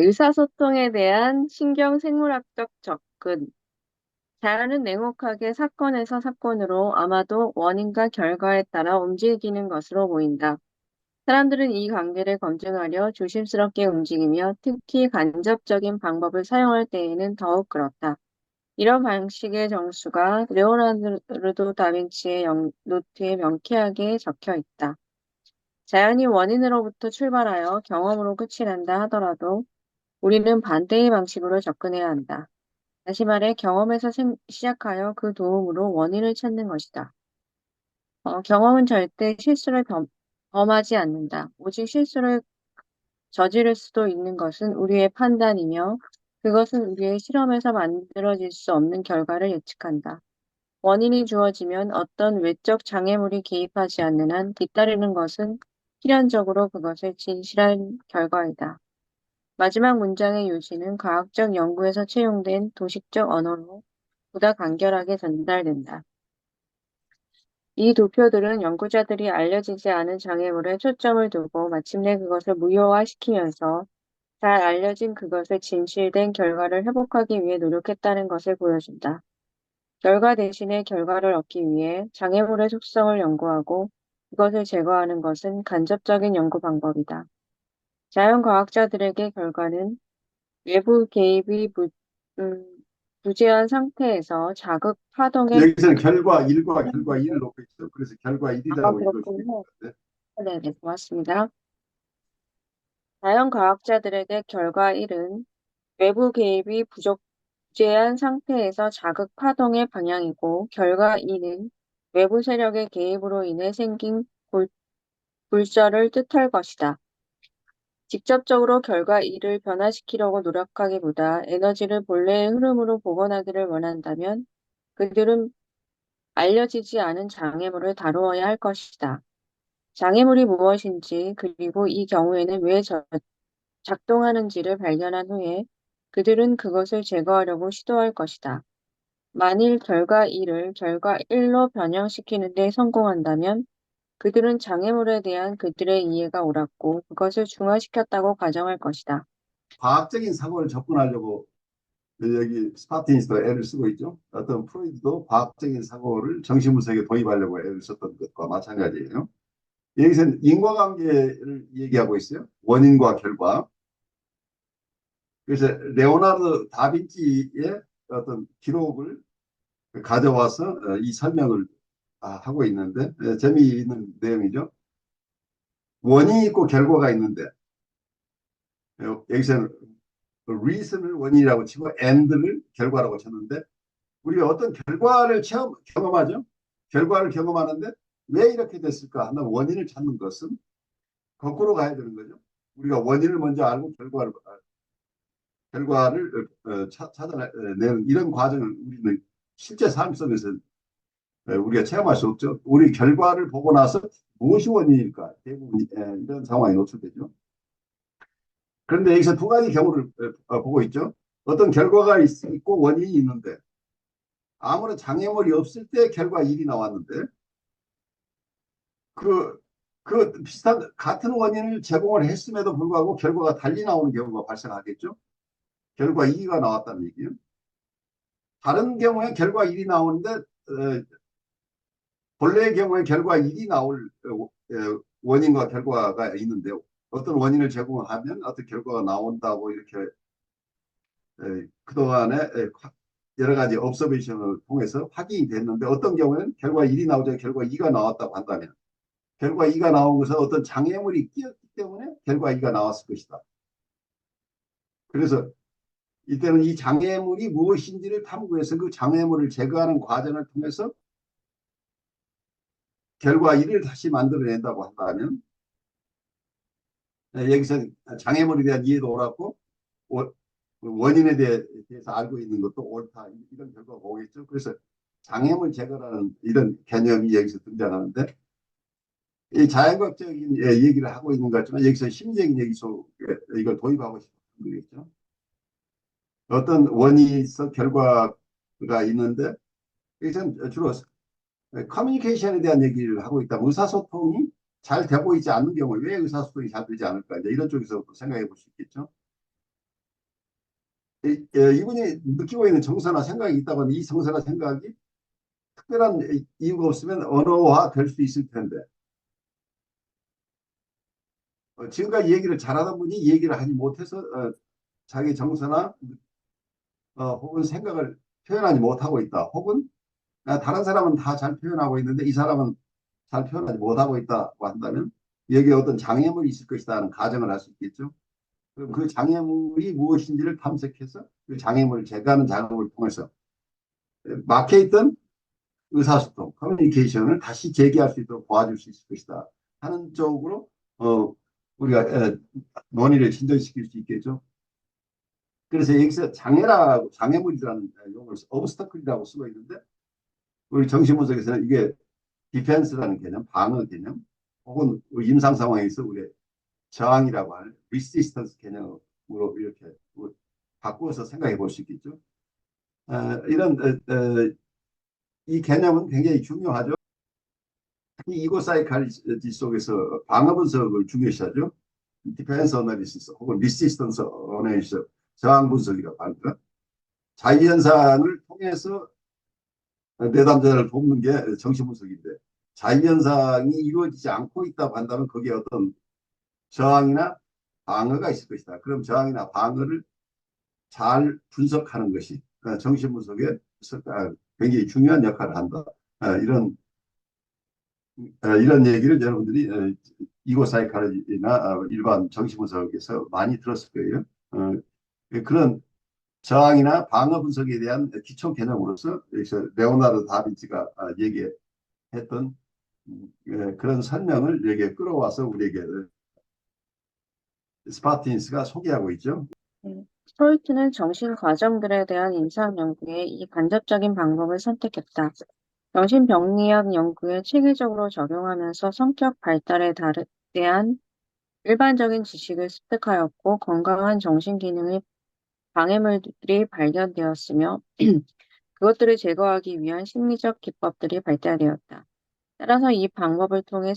의사소통에 대한 신경생물학적 접근. 자연은 냉혹하게 사건에서 사건으로 아마도 원인과 결과에 따라 움직이는 것으로 보인다. 사람들은 이 관계를 검증하려 조심스럽게 움직이며 특히 간접적인 방법을 사용할 때에는 더욱 그렇다. 이런 방식의 정수가 레오나르도 다빈치의 노트에 명쾌하게 적혀 있다. 자연이 원인으로부터 출발하여 경험으로 끝이 난다 하더라도 우리는 반대의 방식으로 접근해야 한다. 다시 말해 경험에서 시작하여 그 도움으로 원인을 찾는 것이다. 경험은 절대 실수를 범하지 않는다. 오직 실수를 저지를 수도 있는 것은 우리의 판단이며 그것은 우리의 실험에서 만들어질 수 없는 결과를 예측한다. 원인이 주어지면 어떤 외적 장애물이 개입하지 않는 한 뒤따르는 것은 필연적으로 그것의 진실한 결과이다. 마지막 문장의 요지는 과학적 연구에서 채용된 도식적 언어로 보다 간결하게 전달된다. 이 도표들은 연구자들이 알려지지 않은 장애물에 초점을 두고 마침내 그것을 무효화시키면서 잘 알려진 그것의 진실된 결과를 회복하기 위해 노력했다는 것을 보여준다. 결과 대신에 결과를 얻기 위해 장애물의 속성을 연구하고 그것을 제거하는 것은 간접적인 연구 방법이다. 자연과학자들에게 결과는 외부 개입이 음, 무제한 상태에서 자극 파동에 여기서는 결과 1과 결과 2를 놓고 있죠. 그래서 결과 아, 1이라고 읽을 수 있을 그렇군요. 것 같아요. 네네, 고맙습니다. 자연과학자들에게 결과 1은 외부 개입이 부재한 상태에서 자극 파동의 방향이고, 결과 2는 외부 세력의 개입으로 인해 생긴 불절을 뜻할 것이다. 직접적으로 결과 2를 변화시키려고 노력하기보다 에너지를 본래의 흐름으로 복원하기를 원한다면 그들은 알려지지 않은 장애물을 다루어야 할 것이다. 장애물이 무엇인지 그리고 이 경우에는 왜 작동하는지를 발견한 후에 그들은 그것을 제거하려고 시도할 것이다. 만일 결과 2를 결과 1로 변형시키는 데 성공한다면 그들은 장애물에 대한 그들의 이해가 옳았고 그것을 중화시켰다고 가정할 것이다. 과학적인 사고를 접근하려고 여기 스파티니스도 애를 쓰고 있죠. 어떤 프로이드도 과학적인 사고를 정신분석에 도입하려고 애를 썼던 것과 마찬가지예요. 여기서는 인과관계를 얘기하고 있어요. 원인과 결과. 그래서 레오나르도 다빈치의 어떤 기록을 가져와서 이 설명을 하고 있는데 재미있는 내용이죠. 원인이 있고 결과가 있는데 여기서는 reason을 원인이라고 치고 and를 결과라고 쳤는데 우리가 어떤 결과를 경험하죠. 결과를 경험하는데 왜 이렇게 됐을까 하는 원인을 찾는 것은 거꾸로 가야 되는 거죠. 우리가 원인을 먼저 알고 결과를 찾아내는 이런 과정을 우리는 실제 삶 속에서 우리가 체험할 수 없죠. 우리 결과를 보고 나서 무엇이 원인일까? 대부분 이런 상황이 노출되죠. 그런데 여기서 두 가지 경우를 보고 있죠. 어떤 결과가 있고 원인이 있는데 아무런 장애물이 없을 때 결과 1이 나왔는데 그, 그 비슷한 같은 원인을 제공을 했음에도 불구하고 결과가 달리 나오는 경우가 발생하겠죠. 결과 2가 나왔다는 얘기예요. 다른 경우에 결과 1이 나오는데 본래의 경우에 결과 1이 나올 원인과 결과가 있는데 어떤 원인을 제공하면 어떤 결과가 나온다고 이렇게 그동안에 여러 가지 observation을 통해서 확인이 됐는데 어떤 경우에는 결과 1이 나오자 결과 2가 나왔다고 한다면 결과 2가 나온 것은 어떤 장애물이 끼었기 때문에 결과 2가 나왔을 것이다. 그래서 이때는 이 장애물이 무엇인지를 탐구해서 그 장애물을 제거하는 과정을 통해서 결과 1을 다시 만들어낸다고 한다면 여기서 장애물에 대한 이해도 옳았고 원인에 대해서 알고 있는 것도 옳다. 이런 결과가 오겠죠. 그래서 장애물 제거라는 이런 개념이 여기서 등장하는데 이 자연과학적인 얘기를 하고 있는 것 같지만 여기서 심리적인 얘기 속에 이걸 도입하고 싶은 거겠죠. 어떤 원인이 있어 결과가 있는데 여기서는 주로 커뮤니케이션에 대한 얘기를 하고 있다. 의사소통이 잘 되고 있지 않는 경우 왜 의사소통이 잘 되지 않을까 이제 이런 쪽에서 생각해 볼 수 있겠죠. 이분이 느끼고 있는 정서나 생각이 있다고 하면 이 정서나 생각이 특별한 이유가 없으면 언어화 될 수 있을 텐데 지금까지 얘기를 잘하다 보니 얘기를 하지 못해서 자기 정서나 혹은 생각을 표현하지 못하고 있다. 혹은 다른 사람은 다 잘 표현하고 있는데 이 사람은 잘 표현하지 못하고 있다고 한다면 여기에 어떤 장애물이 있을 것이다 하는 가정을 할 수 있겠죠. 그럼 그 장애물이 무엇인지를 탐색해서 그 장애물을 제거하는 작업을 통해서 막혀있던 의사소통, 커뮤니케이션을 다시 재개할 수 있도록 도와줄 수 있을 것이다 하는 쪽으로 우리가 논의를 진전시킬 수 있겠죠. 그래서 여기서 장애라고 장애물이라는 용어를 obstacle이라고 쓰고 있는데 우리 정신분석에서는 이게 디펜스라는 개념, 방어 개념, 혹은 임상 상황에서 우리 저항이라고 하는 resistance 개념으로 이렇게 바꾸어서 생각해 볼 수 있겠죠. 이런 이 개념은 굉장히 중요하죠. 이 이고 사이칼리지 속에서 방어 분석을 중요시하죠. 디펜스 어널리시스 혹은 리시스턴스 어널리시스 저항 분석이라고 합니다. 자기현상을 통해서 내담자를 돕는 게 정신분석인데 자기현상이 이루어지지 않고 있다고 한다면 거기에 어떤 저항이나 방어가 있을 것이다. 그럼 저항이나 방어를 잘 분석하는 것이 정신분석에 굉장히 중요한 역할을 한다. 이런 이런 얘기를 여러분들이 이고 사이칼리나 일반 정신분석에서 많이 들었을 거예요. 그런 저항이나 방어 분석에 대한 기초 개념으로서 여기서 레오나르도 다빈치가 얘기했던 그런 설명을 여기에 끌어와서 우리에게 스파틴스가 소개하고 있죠. 프로이트는 정신 과정들에 대한 임상 연구에 이 간접적인 방법을 선택했다. 정신병리학 연구에 체계적으로 적용하면서 성격 발달에 대한 일반적인 지식을 습득하였고 건강한 정신기능의 방해물들이 발견되었으며 그것들을 제거하기 위한 심리적 기법들이 발달되었다. 따라서 이 방법을 통해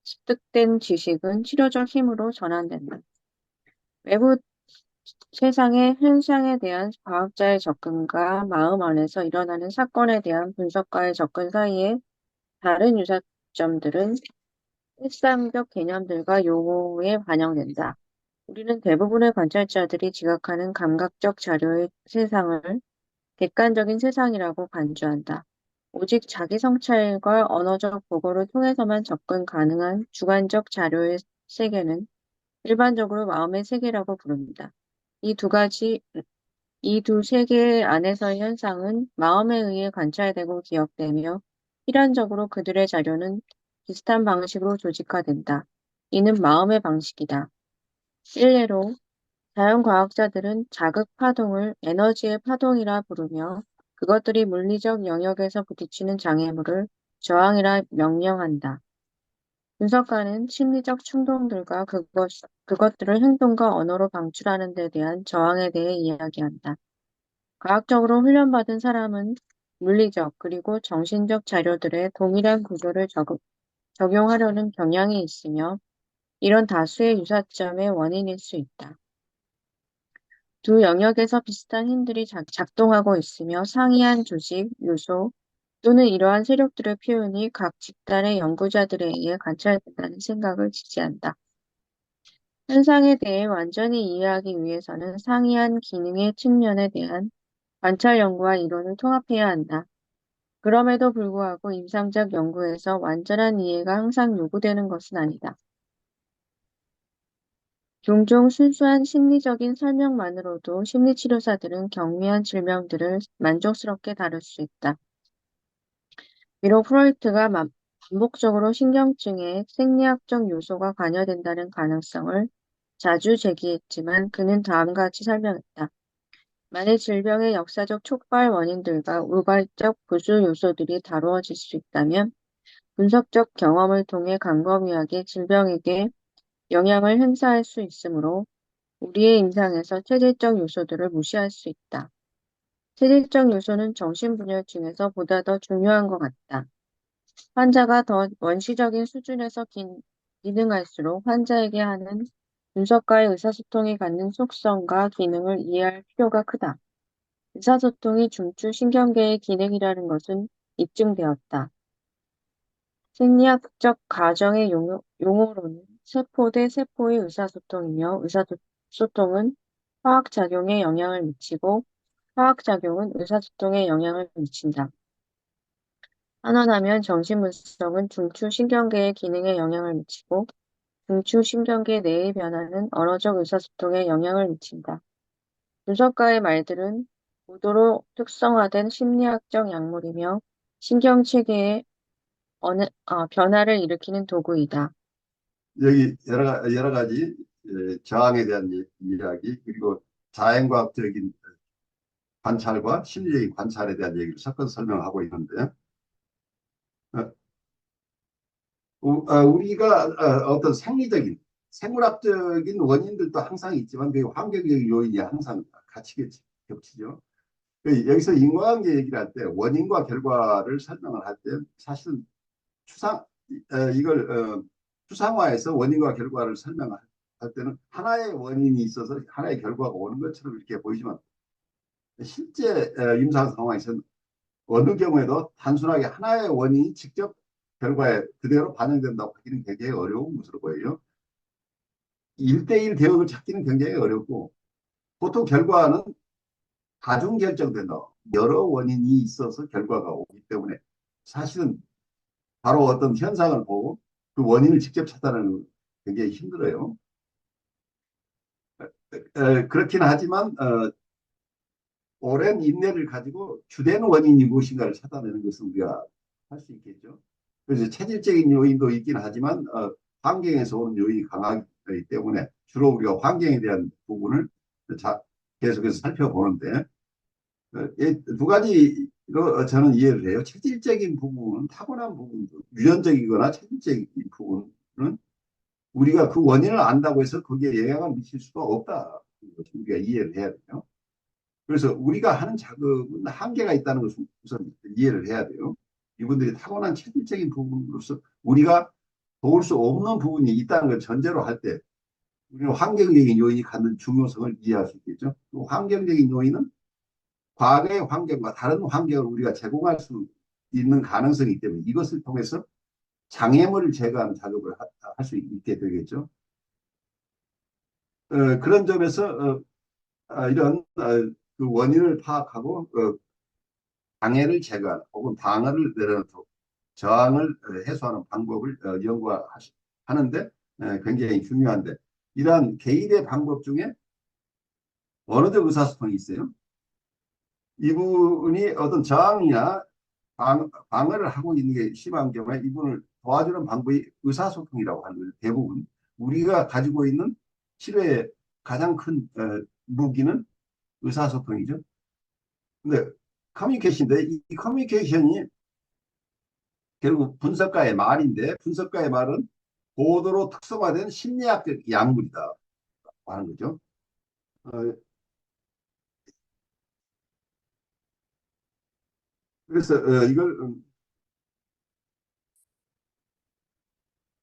습득된 지식은 치료적 힘으로 전환된다. 외부 세상의 현상에 대한 과학자의 접근과 마음 안에서 일어나는 사건에 대한 분석가의 접근 사이에 다른 유사점들은 일상적 개념들과 용어에 반영된다. 우리는 대부분의 관찰자들이 지각하는 감각적 자료의 세상을 객관적인 세상이라고 간주한다. 오직 자기 성찰과 언어적 보고를 통해서만 접근 가능한 주관적 자료의 세계는 일반적으로 마음의 세계라고 부릅니다. 이 두 가지, 이 두 세계 안에서의 현상은 마음에 의해 관찰되고 기억되며 필연적으로 그들의 자료는 비슷한 방식으로 조직화된다. 이는 마음의 방식이다. 일례로 자연과학자들은 자극 파동을 에너지의 파동이라 부르며 그것들이 물리적 영역에서 부딪히는 장애물을 저항이라 명명한다. 분석가는 심리적 충동들과 그것들을 행동과 언어로 방출하는 데 대한 저항에 대해 이야기한다. 과학적으로 훈련받은 사람은 물리적 그리고 정신적 자료들의 동일한 구조를 적용하려는 경향이 있으며 이런 다수의 유사점의 원인일 수 있다. 두 영역에서 비슷한 힘들이 작동하고 있으며 상이한 조직, 요소 또는 이러한 세력들의 표현이 각 집단의 연구자들에 의해 관찰된다는 생각을 지지한다. 현상에 대해 완전히 이해하기 위해서는 상이한 기능의 측면에 대한 관찰 연구와 이론을 통합해야 한다. 그럼에도 불구하고 임상적 연구에서 완전한 이해가 항상 요구되는 것은 아니다. 종종 순수한 심리적인 설명만으로도 심리치료사들은 경미한 질병들을 만족스럽게 다룰 수 있다. 비록 프로이트가 반복적으로 신경증에 생리학적 요소가 관여된다는 가능성을 자주 제기했지만 그는 다음과 같이 설명했다. 만일 질병의 역사적 촉발 원인들과 우발적 부수 요소들이 다루어질 수 있다면 분석적 경험을 통해 광범위하게 질병에게 영향을 행사할 수 있으므로 우리의 임상에서 체질적 요소들을 무시할 수 있다. 체질적 요소는 정신분열증에서 보다 더 중요한 것 같다. 환자가 더 원시적인 수준에서 기능할수록 환자에게 하는 분석가의 의사소통이 갖는 속성과 기능을 이해할 필요가 크다. 의사소통이 중추신경계의 기능이라는 것은 입증되었다. 생리학적 가정의 용어로는 세포 대 세포의 의사소통이며 의사소통은 화학작용에 영향을 미치고 화학작용은 의사소통에 영향을 미친다. 환원하면 정신분석은 중추신경계의 기능에 영향을 미치고 중추신경계 내의 변화는 언어적 의사소통에 영향을 미친다. 분석가의 말들은 고도로 특성화된 심리학적 약물이며 신경체계의 변화를 일으키는 도구이다. 여기 여러 가지 저항에 대한 이야기, 그리고 자연과학적인 관찰과 심리적인 관찰에 대한 얘기를 섞어서 설명하고 있는데, 어, 우리가 어떤 생리적인, 생물학적인 원인들도 항상 있지만 그 환경적 요인이 항상 같이 겹치죠. 여기서 인과관계 얘기를 할 때 원인과 결과를 설명을 할 때 사실은 추상 이걸 추상화해서 원인과 결과를 설명할 때는 하나의 원인이 있어서 하나의 결과가 오는 것처럼 이렇게 보이지만 실제 임상 상황에서는 어느 경우에도 단순하게 하나의 원인이 직접 결과에 그대로 반영된다고 하기는 굉장히 어려운 것으로 보여요. 1대1 대응을 찾기는 굉장히 어렵고 보통 결과는 다중 결정된다. 여러 원인이 있어서 결과가 오기 때문에 사실은 바로 어떤 현상을 보고 그 원인을 직접 찾아내는 건 굉장히 힘들어요. 그렇긴 하지만 오랜 인내를 가지고 주된 원인이 무엇인가를 찾아내는 것은 우리가 할 수 있겠죠. 그래서 체질적인 요인도 있긴 하지만 환경에서 오는 요인이 강하기 때문에 주로 우리가 환경에 대한 부분을 자, 계속해서 살펴보는데 두 가지로 저는 이해를 해요. 체질적인 부분은 타고난 부분, 유전적이거나 체질적인 부분은 우리가 그 원인을 안다고 해서 거기에 영향을 미칠 수가 없다. 우리가 이해를 해야 돼요. 그래서 우리가 하는 작업은 한계가 있다는 것을 우선 이해를 해야 돼요. 이분들이 타고난 체질적인 부분으로서 우리가 도울 수 없는 부분이 있다는 걸 전제로 할 때 우리는 환경적인 요인이 갖는 중요성을 이해할 수 있겠죠. 그 환경적인 요인은 과거의 환경과 다른 환경을 우리가 제공할 수 있는 가능성이 있기 때문에 이것을 통해서 장애물을 제거하는 작업을 할 수 있게 되겠죠. 그런 점에서 이런 그 원인을 파악하고 장애를 제거하는 혹은 방어를 내려놓고 저항을 해소하는 방법을 연구하는데 굉장히 중요한데 이러한 개인의 방법 중에 언어적 의사소통이 있어요. 이분이 어떤 저항이나 방어를 하고 있는 게 심한 경우에 이분을 도와주는 방법이 의사소통이라고 하는 거죠. 대부분 우리가 가지고 있는 치료의 가장 큰 무기는 의사소통이죠. 근데 커뮤니케이션인데 이 커뮤니케이션이 결국 분석가의 말인데 분석가의 말은 고도로 특성화된 심리학적 약물이다 하는 거죠. 어, 그래서 이걸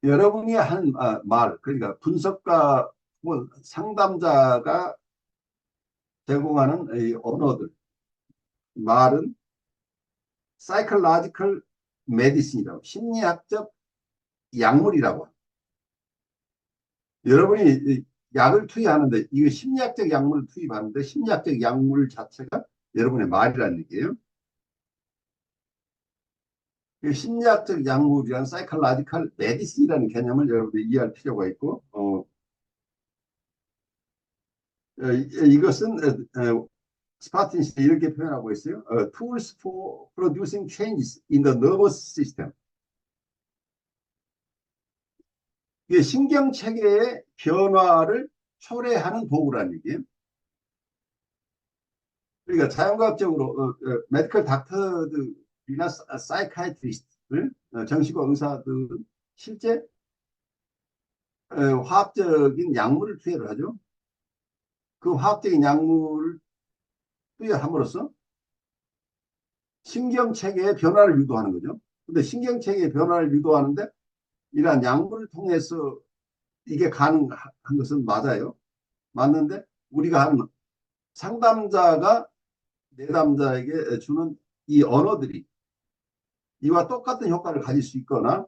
여러분이 한 말, 그러니까 분석가 혹은 상담자가 제공하는 이 언어들, 말은 psychological medicine이라고, 심리학적 약물이라고. 여러분이 약을 투여하는데, 이거 심리학적 약물을 투입하는데, 심리학적 약물 자체가 여러분의 말이라는 얘기예요. 심리학적 약물이란 psychological medicine이라는 개념을 여러분들이 이해할 필요가 있고, 이것은 스파틴스 이렇게 표현하고 있어요. Tools for producing changes in the nervous system. 이게 신경 체계의 변화를 초래하는 도구라는 얘기예요. 그러니까 자연과학적으로 메디컬 닥터들이나 사이카이트리스트들, 정신과 의사들은 실제 화학적인 약물을 투여를 하죠. 그 화학적인 약물을 투여함으로써 신경 체계의 변화를 유도하는 거죠. 근데 신경 체계의 변화를 유도하는데 이러한 약물을 통해서 이게 가능한 것은 맞아요. 맞는데 우리가 한 상담자가 내담자에게 주는 이 언어들이 이와 똑같은 효과를 가질 수 있거나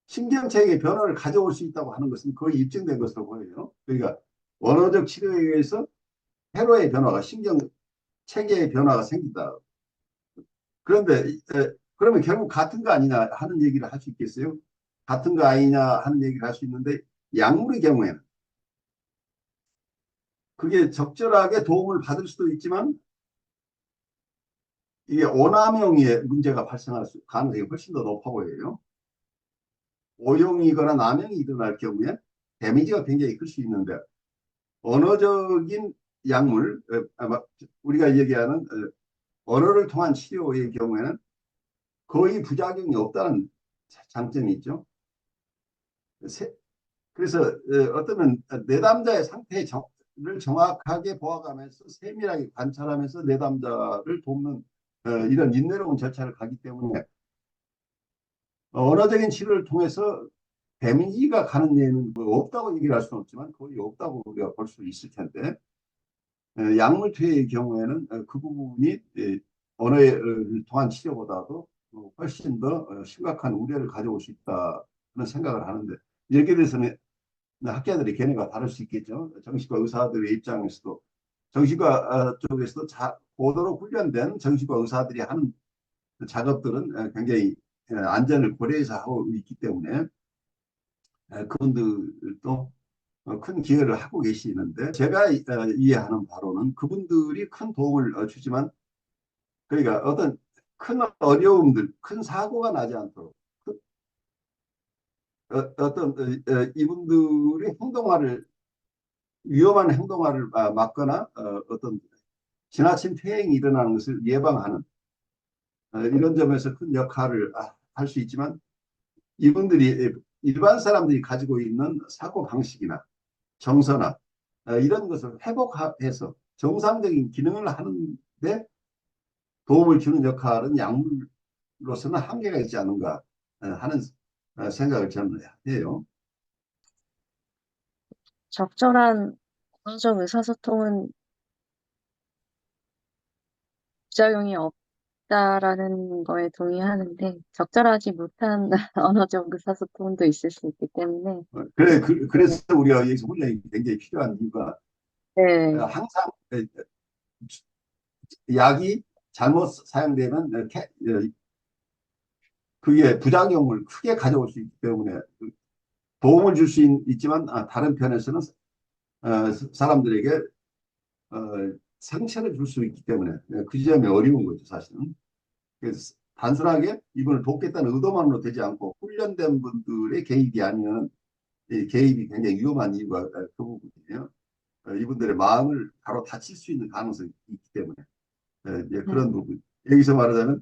신경체계의 변화를 가져올 수 있다고 하는 것은 거의 입증된 것으로 보여요. 그러니까 언어적 치료에 의해서 회로의 변화가 신경체계의 변화가 생긴다. 그런데 그러면 결국 같은 거 아니냐 하는 얘기를 할 수 있겠어요? 같은 거 아니냐 하는 얘기를 할 수 있는데 약물의 경우에는 그게 적절하게 도움을 받을 수도 있지만 이게 오남용의 문제가 발생할 가능성이 훨씬 더 높아 보여요. 오용이거나 남용이 일어날 경우에 데미지가 굉장히 클 수 있는데 언어적인 약물, 우리가 얘기하는 언어를 통한 치료의 경우에는 거의 부작용이 없다는 장점이 있죠. 그래서 어쩌면 내담자의 상태를 정확하게 보아가면서 세밀하게 관찰하면서 내담자를 돕는 이런 인내로운 절차를 가기 때문에 언어적인 치료를 통해서 데미지가 가는 예는 뭐 없다고 얘기를 할 수는 없지만 거의 없다고 우리가 볼 수 있을 텐데 약물 투여의 경우에는 그 부분이 언어를 통한 치료보다도 훨씬 더 심각한 우려를 가져올 수 있다는 생각을 하는데 여기에 대해서는 학자들의 견해가 다를 수 있겠죠. 정신과 의사들의 입장에서도 정신과 쪽에서도 고도로 훈련된 정신과 의사들이 하는 작업들은 굉장히 안전을 고려해서 하고 있기 때문에 그분들도 큰 기여를 하고 계시는데 제가 이해하는 바로는 그분들이 큰 도움을 주지만 그러니까 어떤 큰 어려움들, 큰 사고가 나지 않도록 어떤 이분들의 행동화를 위험한 행동화를 막거나 어떤 지나친 퇴행이 일어나는 것을 예방하는 이런 점에서 큰 역할을 할 수 있지만 이분들이 일반 사람들이 가지고 있는 사고 방식이나 정서나 이런 것을 회복해서 정상적인 기능을 하는데 도움을 주는 역할은 약물로서는 한계가 있지 않은가 하는 생각을 저는 해요. 적절한 언어적 의사소통은 부작용이 없다라는 거에 동의하는데, 적절하지 못한 언어적 의사소통도 있을 수 있기 때문에, 그래서 우리가 여기서 훈련이 굉장히 필요한 이유가 네, 항상 약이 잘못 사용되면 그게 부작용을 크게 가져올 수 있기 때문에 도움을 줄 수 있지만 다른 편에서는 사람들에게 어, 상처를 줄 수 있기 때문에 그 지점이 어려운 거죠 사실은. 그래서 단순하게 이분을 돕겠다는 의도만으로 되지 않고 훈련된 분들의 개입이 아니면 이 개입이 굉장히 위험한 이유가 그 부분이에요. 이분들의 마음을 바로 다칠 수 있는 가능성이 있기 때문에 이제 그런 음, 부분. 여기서 말하자면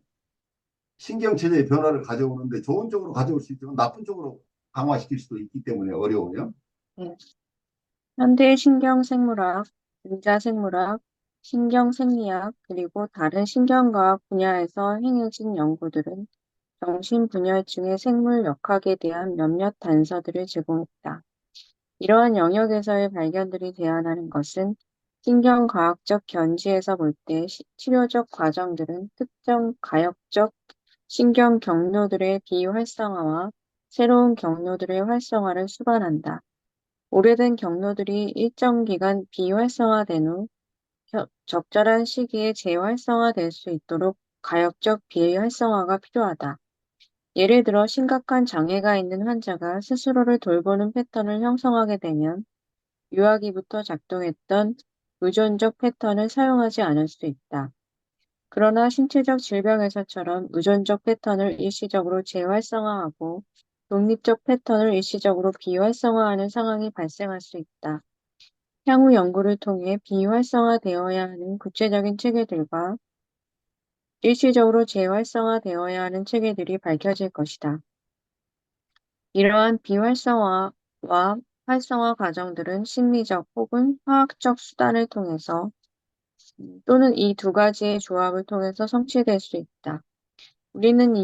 신경체제의 변화를 가져오는데 좋은 쪽으로 가져올 수 있지만 나쁜 쪽으로 강화시킬 수도 있기 때문에 어려워요. 네. 현대 신경생물학, 전자생물학, 신경생리학, 그리고 다른 신경과학 분야에서 행해진 연구들은 정신분열증의 생물 역학에 대한 몇몇 단서들을 제공했다. 이러한 영역에서의 발견들이 제안하는 것은 신경과학적 견지에서 볼 때 치료적 과정들은 특정 가역적 신경 경로들의 비활성화와 새로운 경로들의 활성화를 수반한다. 오래된 경로들이 일정 기간 비활성화된 후 적절한 시기에 재활성화될 수 있도록 가역적 비활성화가 필요하다. 예를 들어 심각한 장애가 있는 환자가 스스로를 돌보는 패턴을 형성하게 되면 유아기부터 작동했던 의존적 패턴을 사용하지 않을 수 있다. 그러나 신체적 질병에서처럼 의존적 패턴을 일시적으로 재활성화하고 독립적 패턴을 일시적으로 비활성화하는 상황이 발생할 수 있다. 향후 연구를 통해 비활성화되어야 하는 구체적인 체계들과 일시적으로 재활성화되어야 하는 체계들이 밝혀질 것이다. 이러한 비활성화와 활성화 과정들은 심리적 혹은 화학적 수단을 통해서 또는 이 두 가지의 조합을 통해서 성취될 수 있다. 우리는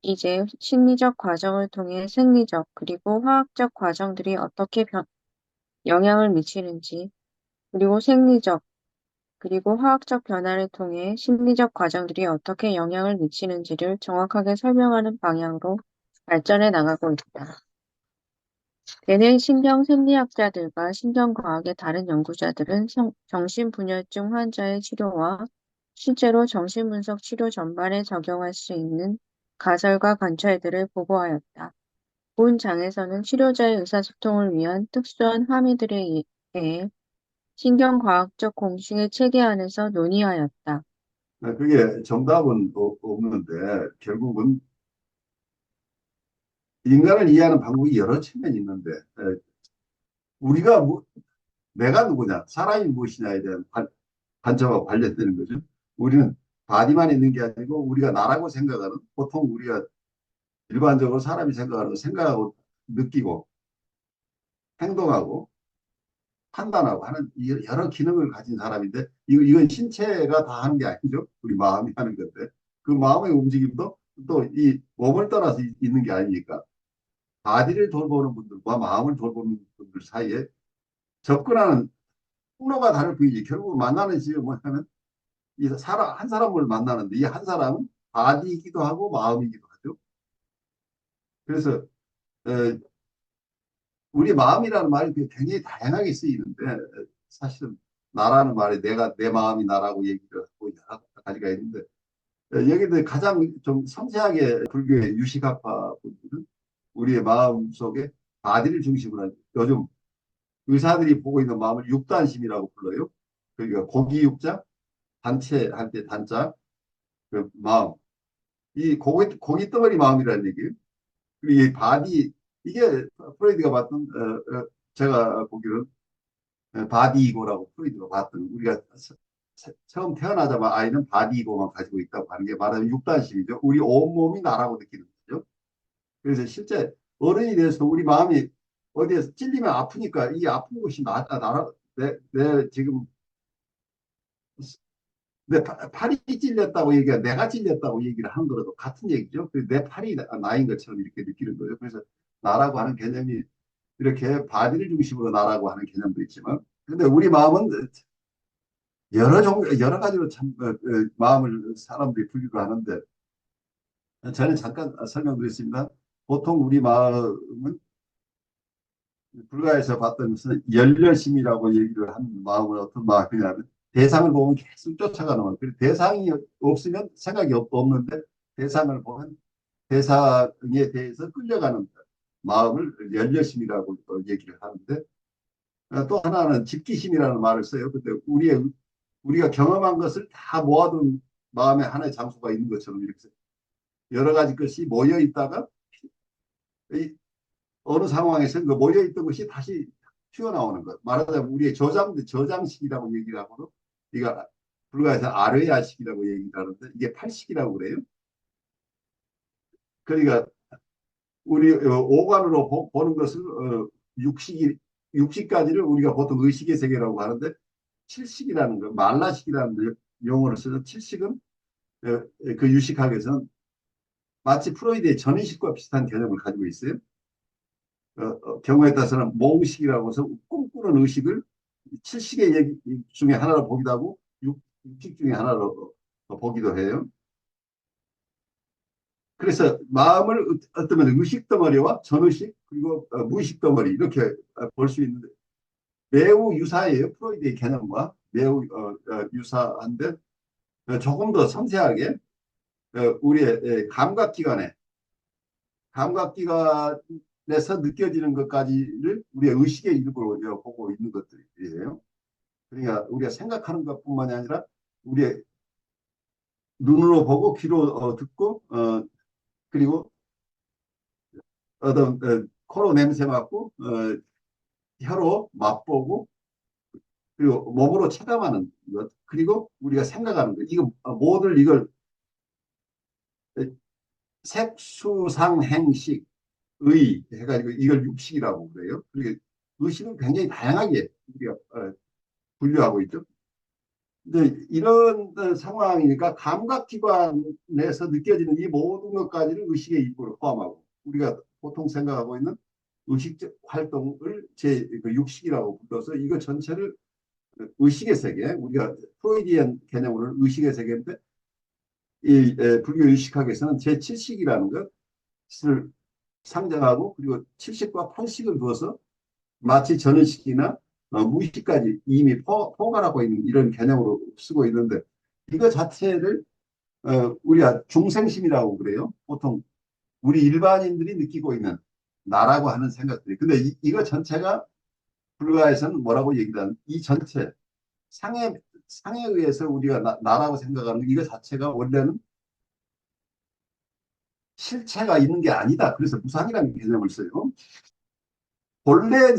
이제 심리적 과정을 통해 생리적 그리고 화학적 과정들이 어떻게 영향을 미치는지, 그리고 생리적 그리고 화학적 변화를 통해 심리적 과정들이 어떻게 영향을 미치는지를 정확하게 설명하는 방향으로 발전해 나가고 있다. 대뇌 신경생리학자들과 신경과학의 다른 연구자들은 정신분열증 환자의 치료와 실제로 정신분석 치료 전반에 적용할 수 있는 가설과 관찰들을 보고하였다. 본 장에서는 치료자의 의사소통을 위한 특수한 함의들에 대해 신경과학적 공식의 체계 안에서 논의하였다. 그게 정답은 없는데 결국은 인간을 이해하는 방법이 여러 측면이 있는데 우리가 내가 누구냐, 사람이 무엇이냐에 대한 관점하고 관련되는 거죠. 우리는 바디만 있는 게 아니고 우리가 나라고 생각하는 보통 우리가 일반적으로 사람이 생각하는 생각하고 느끼고 행동하고 판단하고 하는 여러 기능을 가진 사람인데 이건 신체가 다 하는 게 아니죠. 우리 마음이 하는 건데 그 마음의 움직임도 또 이 몸을 떠나서 있는 게 아니니까 바디를 돌보는 분들과 마음을 돌보는 분들 사이에 접근하는 통로가 다를 뿐이지 결국 만나는 지금 뭐냐면 이 사람 한 사람을 만나는데 이 한 사람은 바디이기도 하고 마음이기도 하죠. 그래서 어, 우리 마음이라는 말이 굉장히 다양하게 쓰이는데 사실은 나라는 말이 내가 내 마음이 나라고 얘기를 하고 여러 가지가 있는데 여기도 가장 좀 섬세하게 불교의 유식학파 분들은 우리의 마음 속에 바디를 중심으로 하죠. 요즘 의사들이 보고 있는 마음을 육단심이라고 불러요. 그러니까 고기 육자, 단체 할 때 단자, 그 마음. 이 고기 덩어리 마음이라는 얘기예요. 그리고 이 바디 이게 프로이드가 봤던 제가 보기로는 바디이고라고 프로이드가 봤던 우리가 처음 태어나자마자 아이는 바디이고만 가지고 있다고 하는 게 말하면 육단심이죠. 우리 온몸이 나라고 느끼는 거죠. 그래서 실제 어른이 돼서 우리 마음이 어디에서 찔리면 아프니까 이 아픈 곳이 나라 내 지금 내 팔이 찔렸다고 얘기가 내가 찔렸다고 얘기를 하는 거라도 같은 얘기죠. 내 팔이 나인 것처럼 이렇게 느끼는 거예요. 그래서 나라고 하는 개념이 이렇게 바디를 중심으로 나라고 하는 개념도 있지만 근데 우리 마음은 여러 가지로 참 마음을 사람들이 분류를 하는데 저는 잠깐 설명드리겠습니다. 보통 우리 마음은 불가에서 봤던 것은 열려심이라고 얘기를 하는 마음은 어떤 마음이냐면 대상을 보면 계속 쫓아가는 마음. 그리고 대상이 없으면 생각이 없는데 대상을 보면 대상에 대해서 끌려가는 마음을 열려심이라고 얘기를 하는데 또 하나는 집기심이라는 말을 써요. 근데 우리가 경험한 것을 다 모아둔 마음에 하나의 장소가 있는 것처럼 이렇게 여러 가지 것이 모여 있다가 어느 상황에서 그 모여 있던 것이 다시 튀어나오는 것. 말하자면 우리의 저장식이라고 얘기를 하고도 이가 불가에서 아뢰야식이라고 얘기를 하는데 이게 팔식이라고 그래요. 그러니까 우리 오관으로 보는 것을 육식이 육식까지를 우리가 보통 의식의 세계라고 하는데 칠식이라는 거, 말라식이라는 용어를 써서 칠식은 그 유식학에서는 마치 프로이드의 전의식과 비슷한 개념을 가지고 있어요. 경우에 따라서는 몽식이라고 해서 꿈꾸는 의식을 칠식의 얘기 중에 하나로 보기도 하고 육식 중에 하나로 보기도 해요. 그래서 마음을 어쩌면 의식 덩어리와 전의식 그리고 무의식 덩어리 이렇게 볼 수 있는데 매우 유사해요. 프로이드의 개념과 매우 유사한데 조금 더 섬세하게 우리의 감각기관에서 느껴지는 것까지를 우리의 의식의 일부로 보고 있는 것들이에요. 그러니까 우리가 생각하는 것뿐만이 아니라 우리의 눈으로 보고 귀로 듣고 그리고 어떤 코로 냄새 맡고 혀로 맛보고 그리고 몸으로 체감하는 것 그리고 우리가 생각하는 것 이거 모든 이걸 색수상행식 의 해가지고 이걸 육식이라고 그래요. 그리고 의식은 굉장히 다양하게 우리가 분류하고 있죠. 근데 이런 상황이니까 감각기관에서 느껴지는 이 모든 것까지는 의식의 일부를 포함하고 우리가 보통 생각하고 있는 의식적 활동을 제 육식이라고 불러서 이거 전체를 의식의 세계, 우리가 프로이디안 개념으로는 의식의 세계인데 이 불교 의식학에서는 제7식이라는 것을 상정하고 그리고 7식과 8식을 두어서 마치 전의식이나 무의식까지 이미 포괄하고 있는 이런 개념으로 쓰고 있는데 이거 자체를 우리가 중생심이라고 그래요. 보통 우리 일반인들이 느끼고 있는 나라고 하는 생각들이. 근데 이거 전체가 불가에서는 뭐라고 얘기를 하는 이 전체 상에 상에 의해서 우리가 나라고 생각하는 이거 자체가 원래는 실체가 있는 게 아니다. 그래서 무상이라는 개념을 써요. 본래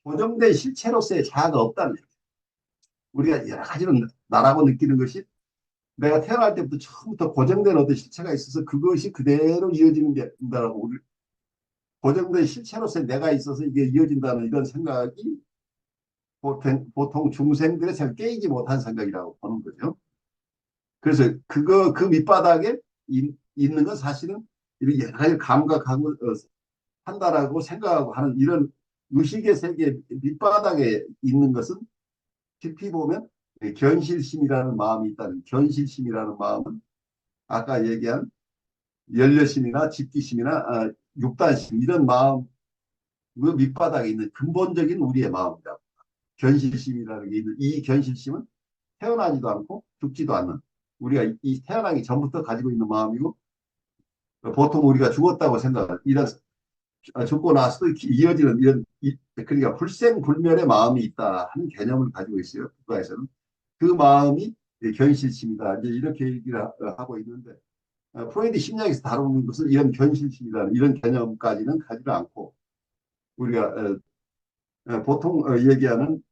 고정된 실체로서의 자아가 없다는 얘기예요. 우리가 여러 가지로 나라고 느끼는 것이 내가 태어날 때부터 처음부터 고정된 어떤 실체가 있어서 그것이 그대로 이어지는 게 된다라고 우리 고정된 실체로서의 내가 있어서 이게 이어진다는 이런 생각이 보통 중생들의 생각 깨이지 못한 생각이라고 보는 거죠. 그래서 그 밑바닥에 있는 건 사실은 이렇게 여러 가지 감각하고 한다라고 생각하고 하는 이런 의식의 세계 밑바닥에 있는 것은 깊이 보면 견실심이라는 마음이 있다는 견실심이라는 마음은 아까 얘기한 열려심이나 집기심이나 육단심 이런 마음 그 밑바닥에 있는 근본적인 우리의 마음이다. 견실심이라는 게 있는 이 견실심은 태어나지도 않고 죽지도 않는 우리가 이 태어나기 전부터 가지고 있는 마음이고 보통 우리가 죽었다고 생각하는 이런 죽고 나서도 이어지는 이런 그러니까 불생불멸의 마음이 있다 하는 개념을 가지고 있어요. 국가에서는 그 마음이 견실심이다 이제 이렇게 얘기를 하고 있는데 프로이드 심리학에서 다루는 것은 이런 견실심이라는 이런 개념까지는 가지를 않고 우리가 보통 얘기하는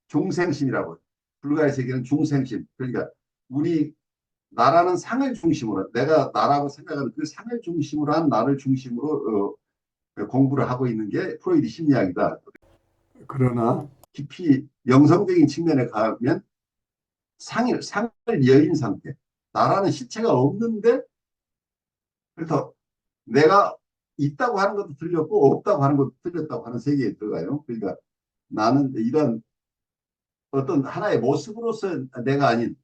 중생심이라고 불가의 세계는 중생심 그러니까 우리 나라는 상을 중심으로 내가 나라고 생각하는 그 상을 중심으로 한 나를 중심으로 공부를 하고 있는 게 프로이드 심리학이다. 그러나 깊이 영성적인 측면에 가면 상을 여인 상태 나라는 실체가 없는데 그래서 내가 있다고 하는 것도 틀렸고 없다고 하는 것도 틀렸다고 하는 세계에 들어가요. 그러니까 나는 이런 어떤 하나의 모습으로서 내가 아닌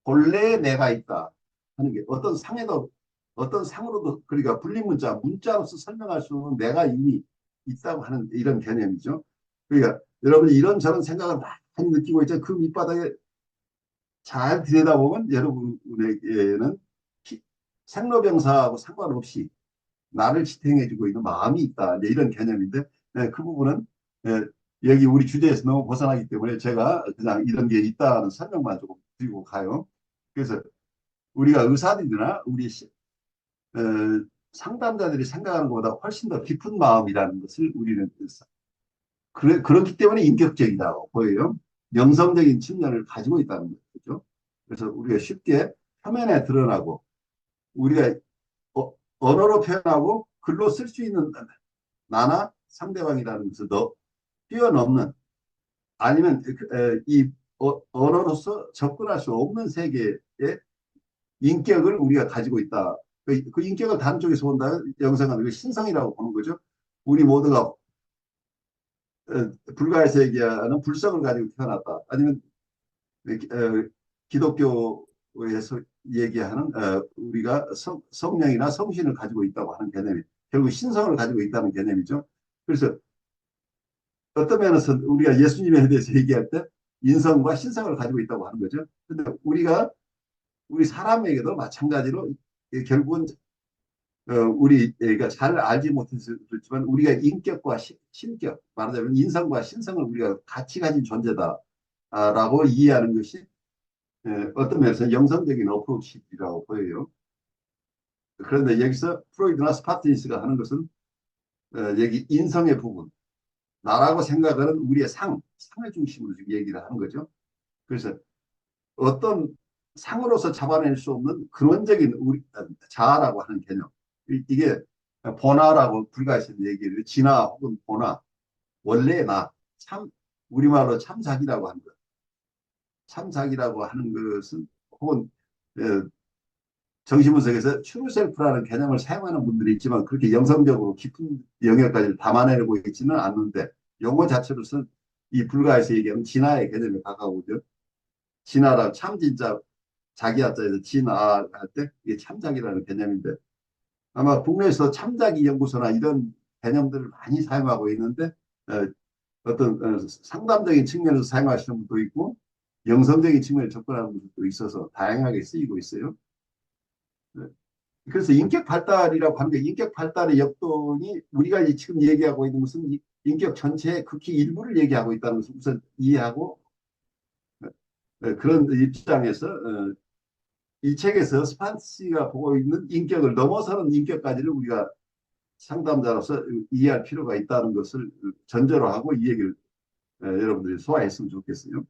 본래의 내가 있다 하는 게 어떤 상에도 어떤 상으로도 그러니까 분리문자 문자로서 설명할 수 없는 내가 이미 있다고 하는 이런 개념이죠. 그러니까 여러분이 이런저런 생각을 많이 느끼고 있죠. 그 밑바닥에 잘 들여다보면 여러분에게는 생로병사하고 상관없이 나를 지탱해주고 있는 마음이 있다. 이런 개념인데 네, 그 부분은 네, 여기 우리 주제에서 너무 벗어나기 때문에 제가 그냥 이런 게 있다는 설명만 조금 드리고 가요. 그래서 우리가 의사들이나 우리 어, 상담자들이 생각하는 것보다 훨씬 더 깊은 마음이라는 것을 우리는 그렇기 때문에 인격적이라고 보여요. 영성적인 측면을 가지고 있다는 거죠. 그래서 우리가 쉽게 표면에 드러나고 우리가 언어로 표현하고 글로 쓸 수 있는 나나 상대방이라는 것을 더 뛰어넘는 아니면 이 언어로서 접근할 수 없는 세계의 인격을 우리가 가지고 있다. 그 인격을 다른 쪽에서 본다면 영성은 그 신성이라고 보는 거죠. 우리 모두가 불가에서 얘기하는 불성을 가지고 태어났다. 아니면 기독교에서 얘기하는 우리가 성령이나 성신을 가지고 있다고 하는 개념이 결국 신성을 가지고 있다는 개념이죠. 그래서 어떤 면에서 우리가 예수님에 대해서 얘기할 때 인성과 신성을 가지고 있다고 하는 거죠. 근데 우리 사람에게도 마찬가지로 결국은 우리가 잘 알지 못했지만 우리가 인격과 신격 말하자면 인성과 신성을 우리가 같이 가진 존재다라고 이해하는 것이 어떤 면에서 영성적인 어프로치라고 보여요. 그런데 여기서 프로이드나 스파트니스가 하는 것은 여기 인성의 부분 나라고 생각하는 우리의 상을 중심으로 지금 얘기를 하는 거죠. 그래서 어떤 상으로서 잡아낼 수 없는 근원적인 우리 자아라고 하는 개념. 이게 본화라고 불가에서 얘기를 진화 혹은 본화, 원래의 나, 참 우리말로 참작이라고 하는 것. 참작이라고 하는 것은 혹은 어, 정신분석에서 트루셀프라는 개념을 사용하는 분들이 있지만 그렇게 영성적으로 깊은 영역까지 담아내고 있지는 않는데 용어 자체로서는 이 불가에서 얘기하는 진화의 개념에 가까우죠. 진화라 참 진짜 자기 하자에서 진화 할 때 이게 참작이라는 개념인데 아마 국내에서 참작이 연구소나 이런 개념들을 많이 사용하고 있는데 어떤 상담적인 측면에서 사용하시는 분도 있고 영성적인 측면에 접근하는 분들도 있어서 다양하게 쓰이고 있어요. 네. 그래서 인격 발달이라고 하는 게 인격 발달의 역동이 우리가 지금 얘기하고 있는 것은 인격 전체의 극히 일부를 얘기하고 있다는 것을 우선 이해하고 그런 입장에서 이 책에서 스판시가 보고 있는 인격을 넘어서는 인격까지를 우리가 상담자로서 이해할 필요가 있다는 것을 전제로 하고 이 얘기를 여러분들이 소화했으면 좋겠어요.